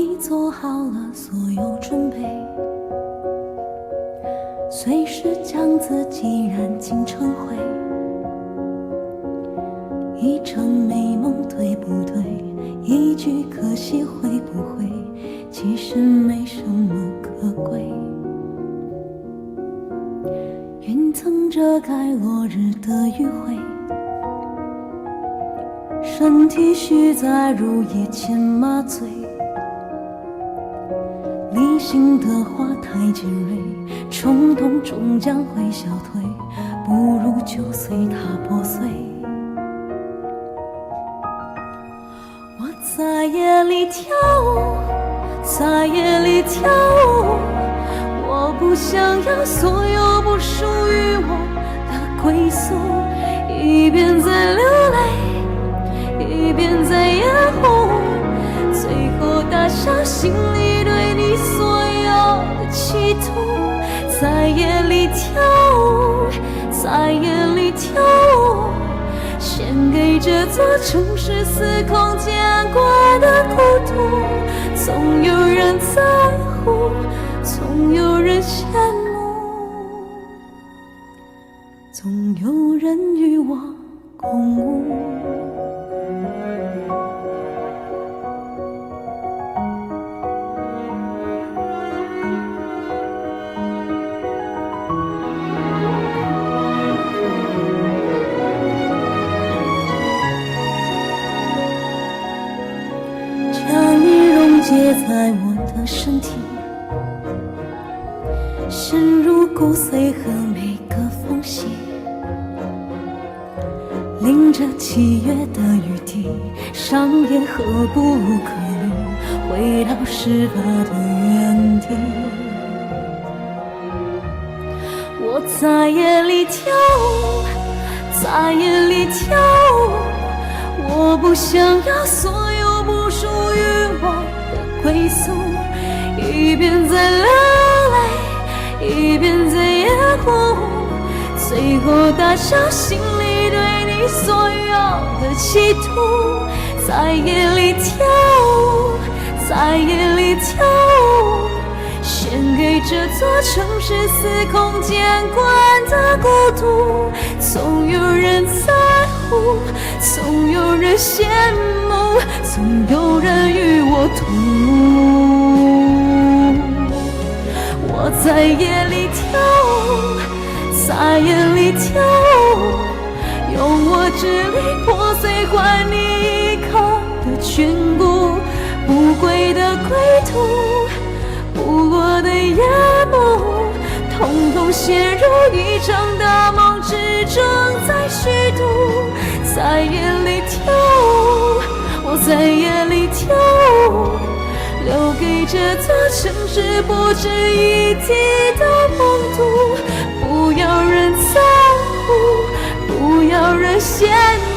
已做好了所有准备，随时将自己燃尽成灰。一场美梦对不对？一句可惜会不会？其实没什么可贵。云层遮盖落日的余晖，身体需在如夜间麻醉。理性的话太尖锐，冲动终将会消退，不如就随它破碎。我在夜里跳舞，在夜里跳舞，我不想要所有不属于我的归宿，一边在流泪，一边在掩护，最后打消心里对你所有的企图。在夜里跳舞，在夜里跳舞，献给这座城市司空见惯的孤独。总有人在乎，总有人羡慕，总有人与我共舞。结在我的身体，深入骨髓和每个缝隙，淋着7月的雨滴，上演何不可虑，回到事发的原地。我在夜里跳舞，在夜里跳舞，我不想要所有不属于我归宿，一边在流泪，一边在掩护，最后打消心里对你所有的企图。在夜里跳舞，在夜里跳舞，献给这座城市司空见惯的孤独。总有人在乎，总有人羡慕，总有人与我同舞。我在夜里跳舞，在夜里跳舞，用我支离破碎换你依靠的眷顾。不归的归途，不落的夜幕，统统陷入一场大梦之中，在虚度。在夜里跳舞，我在夜里跳舞，留给这座城市不值一提的梦途。不要人在乎，不要人羡慕，